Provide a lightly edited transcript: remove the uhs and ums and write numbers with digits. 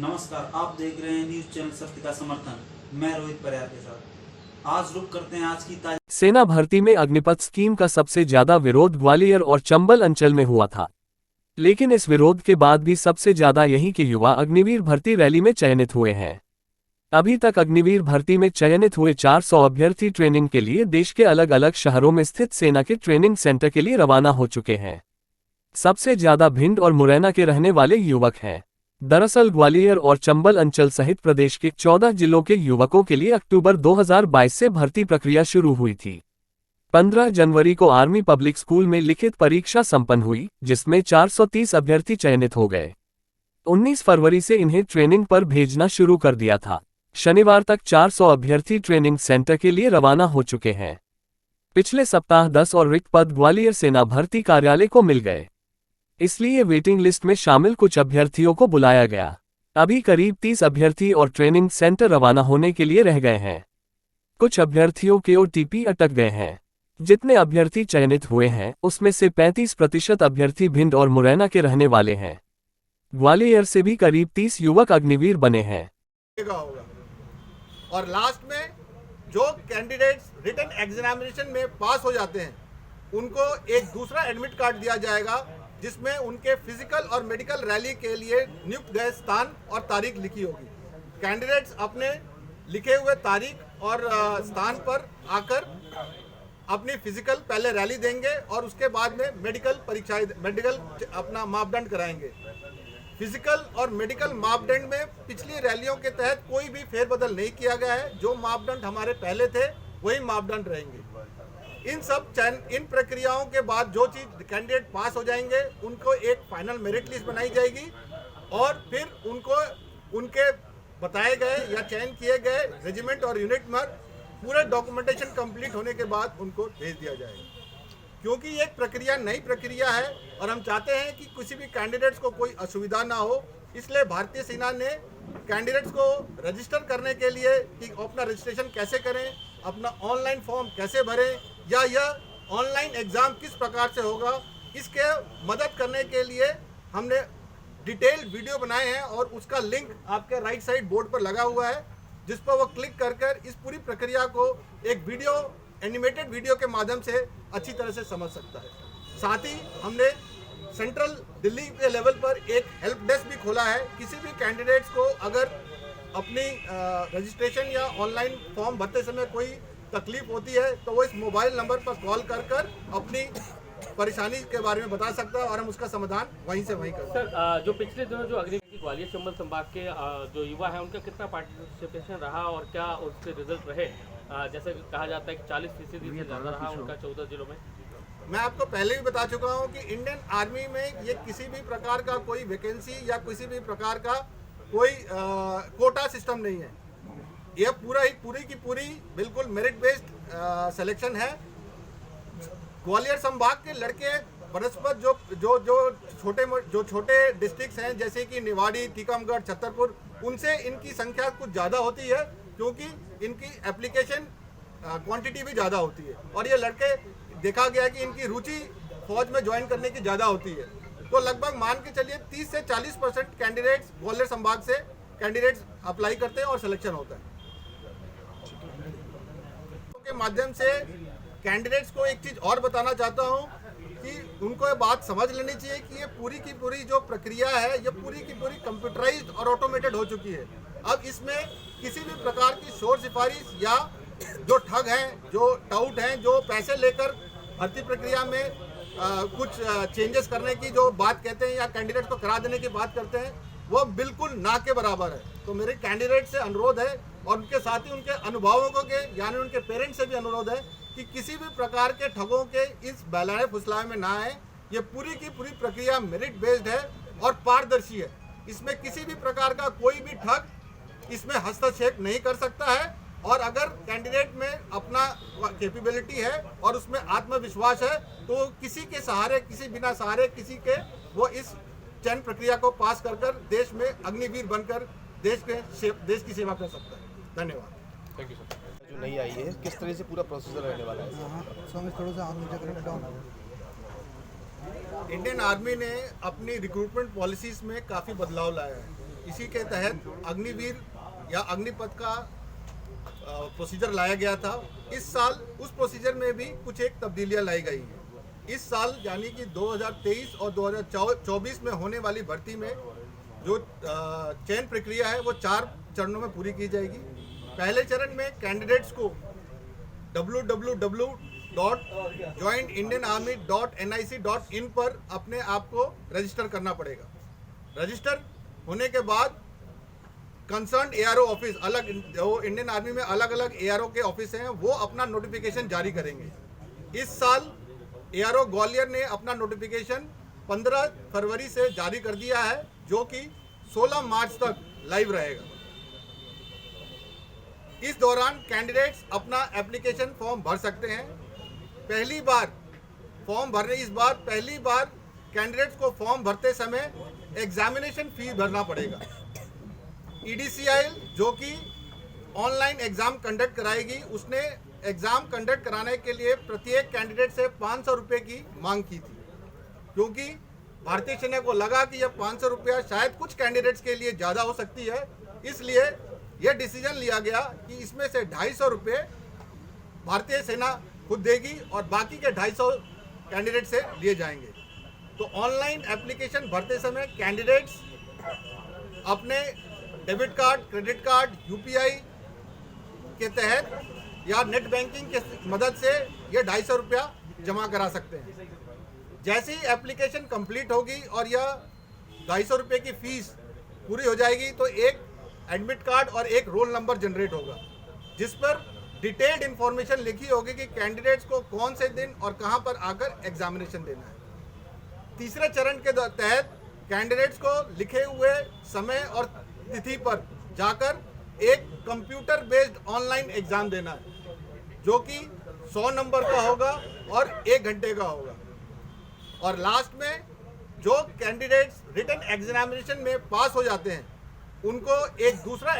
नमस्कार, आप देख रहे हैं न्यूज चैनल सत्य का समर्थन। मैं रोहित परियार के साथ आज रुक करते हैं आज की ताजा। सेना भर्ती में अग्निपथ स्कीम का सबसे ज्यादा विरोध ग्वालियर और चंबल अंचल में हुआ था। लेकिन इस विरोध के बाद भी सबसे ज्यादा यहीं के युवा अग्निवीर भर्ती रैली में चयनित हुए हैं। अभी तक अग्निवीर भर्ती में चयनित हुए 400 अभ्यर्थी ट्रेनिंग के लिए देश के अलग अलग शहरों में स्थित सेना के ट्रेनिंग सेंटर के लिए रवाना हो चुके हैं। सबसे ज्यादा भिंड और मुरैना के रहने वाले युवक हैं। दरअसल ग्वालियर और चंबल अंचल सहित प्रदेश के 14 जिलों के युवकों के लिए अक्टूबर 2022 से भर्ती प्रक्रिया शुरू हुई थी। 15 जनवरी को आर्मी पब्लिक स्कूल में लिखित परीक्षा संपन्न हुई, जिसमें 430 अभ्यर्थी चयनित हो गए। 19 फरवरी से इन्हें ट्रेनिंग पर भेजना शुरू कर दिया था। शनिवार तक 400 अभ्यर्थी ट्रेनिंग सेंटर के लिए रवाना हो चुके हैं। पिछले सप्ताह 10 और रिक्त पद ग्वालियर सेना भर्ती कार्यालय को मिल गए, इसलिए वेटिंग लिस्ट में शामिल कुछ अभ्यर्थियों को बुलाया गया। अभी करीब 30 अभ्यर्थी और ट्रेनिंग सेंटर रवाना होने के लिए रह गए हैं। कुछ अभ्यर्थियों के OTP अटक गए हैं। जितने अभ्यर्थी चयनित हुए हैं उसमें से 35% अभ्यर्थी भिंड और मुरैना के रहने वाले हैं। ग्वालियर से भी करीब 30 युवक अग्निवीर बने हैं। और लास्ट में जो कैंडिडेट्स रिटन एग्जामिनेशन में पास हो जाते हैं उनको एक दूसरा एडमिट कार्ड दिया जाएगा, जिसमें उनके फिजिकल और मेडिकल रैली के लिए नियुक्त गए स्थान और तारीख लिखी होगी। कैंडिडेट्स अपने लिखे हुए तारीख और स्थान पर आकर अपनी फिजिकल पहले रैली देंगे और उसके बाद में मेडिकल अपना मापदंड कराएंगे। फिजिकल और मेडिकल मापदंड में पिछली रैलियों के तहत कोई भी फेरबदल नहीं किया गया है। जो मापदंड हमारे पहले थे वही मापदंड रहेंगे। इन प्रक्रियाओं के बाद जो चीज कैंडिडेट पास हो जाएंगे उनको एक फाइनल मेरिट लिस्ट बनाई जाएगी और फिर उनको उनके बताए गए या चयन किए गए रेजिमेंट और यूनिट में पूरा डॉक्यूमेंटेशन कंप्लीट होने के बाद उनको भेज दिया जाएगा। क्योंकि ये एक प्रक्रिया नई प्रक्रिया है और हम चाहते हैं कि किसी भी कैंडिडेट्स को कोई असुविधा ना हो, इसलिए भारतीय सेना ने कैंडिडेट्स को रजिस्टर करने के लिए कि अपना रजिस्ट्रेशन कैसे करें, अपना ऑनलाइन फॉर्म कैसे भरें या यह ऑनलाइन एग्ज़ाम किस प्रकार से होगा, इसके मदद करने के लिए हमने डिटेल्ड वीडियो बनाए हैं और उसका लिंक आपके राइट साइड बोर्ड पर लगा हुआ है, जिस पर वो क्लिक कर इस पूरी प्रक्रिया को एक एनिमेटेड वीडियो के माध्यम से अच्छी तरह से समझ सकता है। साथ ही हमने सेंट्रल दिल्ली के लेवल पर एक हेल्प डेस्क भी खोला है। किसी भी कैंडिडेट्स को अगर अपनी रजिस्ट्रेशन या ऑनलाइन फॉर्म भरते समय कोई तकलीफ होती है तो वो इस मोबाइल नंबर पर कॉल कर अपनी परेशानी के बारे में बता सकता है और हम उसका समाधान वहीं से वहीं करते हैं। सर, जो पिछले दिनों जो अग्निवीर ग्वालियर चंबल संभाग के जो युवा हैं उनका कितना पार्टिसिपेशन रहा और क्या उसके रिजल्ट रहे? जैसे कहा जाता है कि 40% से ज़्यादा रहा उनका 14 जिलों में। मैं आपको पहले भी बता चुका हूं कि इंडियन आर्मी में ये किसी भी प्रकार का कोई वैकेंसी या किसी भी प्रकार का कोई कोटा सिस्टम नहीं है। यह पूरी की पूरी बिल्कुल मेरिट बेस्ड सिलेक्शन है। ग्वालियर संभाग के लड़के बनस्पत जो छोटे डिस्ट्रिक्ट्स हैं जैसे कि निवाड़ी, टीकमगढ़, छतरपुर, उनसे इनकी संख्या कुछ ज़्यादा होती है क्योंकि इनकी एप्लीकेशन क्वांटिटी भी ज़्यादा होती है और ये लड़के देखा गया है कि इनकी रुचि फौज में ज्वाइन करने की ज़्यादा होती है। तो लगभग मान के चलिए 30 से 40% कैंडिडेट्स ग्वालियर संभाग से कैंडिडेट्स अप्लाई करते हैं और सिलेक्शन होता है। के माध्यम से कैंडिडेट्स को एक चीज़ और बताना चाहता हूं कि उनको ये बात समझ लेनी चाहिए कि ये पूरी की पूरी जो प्रक्रिया है ये पूरी की पूरी कंप्यूटराइज्ड और ऑटोमेटेड हो चुकी है। अब इसमें किसी भी प्रकार की शोर सिफारिश या जो ठग हैं, जो टाउट हैं, जो पैसे लेकर भर्ती प्रक्रिया में कुछ चेंजेस करने की जो बात कहते हैं या कैंडिडेट को करा देने की बात करते हैं, वो बिल्कुल ना के बराबर है। तो मेरे कैंडिडेट से अनुरोध है और उनके साथ ही उनके अभिभावकों के यानी उनके पेरेंट्स से भी अनुरोध है कि किसी भी प्रकार के ठगों के इस बहलावे फुसलावे में ना आए। ये पूरी की पूरी प्रक्रिया मेरिट बेस्ड है और पारदर्शी है। इसमें किसी भी प्रकार का कोई भी ठग इसमें हस्तक्षेप नहीं कर सकता है और अगर कैंडिडेट में अपना कैपेबिलिटी है और उसमें आत्मविश्वास है तो किसी के सहारे, किसी बिना सहारे किसी के वो इस चयन प्रक्रिया को पास कर देश में अग्निवीर बनकर देश की सेवा कर सकता है। धन्यवाद। Thank you sir. जो नहीं आई है किस तरह से पूरा प्रोसीजर रहने वाला है? इंडियन आर्मी ने अपनी रिक्रूटमेंट पॉलिसीज में काफ़ी बदलाव लाया है। इसी के तहत अग्निवीर या अग्निपथ का प्रोसीजर लाया गया था। इस साल उस प्रोसीजर में भी कुछ एक तब्दीलियां लाई गई हैं। इस साल यानी कि 2023 और 2024 में होने वाली भर्ती में जो चयन प्रक्रिया है वो 4 चरणों में पूरी की जाएगी। पहले चरण में कैंडिडेट्स को www.joinindianarmy.nic.in पर अपने आप को रजिस्टर करना पड़ेगा। रजिस्टर होने के बाद कंसर्न एआरओ ऑफिस, अलग जो इंडियन आर्मी में अलग अलग एआरओ के ऑफिस हैं, वो अपना नोटिफिकेशन जारी करेंगे। इस साल एआरओ ग्वालियर ने अपना नोटिफिकेशन 15 फरवरी से जारी कर दिया है, जो कि 16 मार्च तक लाइव रहेगा। इस दौरान कैंडिडेट्स अपना एप्लीकेशन फॉर्म भर सकते हैं। पहली बार कैंडिडेट्स को फॉर्म भरते समय एग्जामिनेशन फीस भरना पड़ेगा। EDCIL जो कि ऑनलाइन एग्जाम कंडक्ट कराएगी, उसने एग्जाम कंडक्ट कराने के लिए प्रत्येक कैंडिडेट से 500 रुपये की मांग की थी, क्योंकि भारतीय सेना को लगा कि यह 500 रुपया शायद कुछ कैंडिडेट्स के लिए ज़्यादा हो सकती है, इसलिए यह डिसीजन लिया गया कि इसमें से 250 रुपये भारतीय सेना खुद देगी और बाकी के 250 कैंडिडेट से लिए जाएंगे। तो ऑनलाइन एप्लीकेशन भरते समय कैंडिडेट्स अपने debit card, credit card, UPI के तहत या नेट बैंकिंग के मदद से ये 250 रुपया जमा करा सकते हैं। जैसे ही एप्लीकेशन कंप्लीट होगी और यह 250 रुपये की फीस पूरी हो जाएगी तो एक एडमिट कार्ड और एक रोल नंबर जनरेट होगा, जिस पर डिटेल्ड इंफॉर्मेशन लिखी होगी कि कैंडिडेट्स को कौन से दिन और कहां पर आकर एग्जामिनेशन देना है। तीसरे चरण के तहत कैंडिडेट्स को लिखे हुए समय और तिथि पर जाकर एक कंप्यूटर बेस्ड ऑनलाइन एग्जाम देना है, जो कि 100 नंबर का होगा और 1 घंटे का होगा। और लास्ट में जो कैंडिडेट्स रिटन एग्जामिनेशन में पास हो जाते हैं उनको एक दूसरा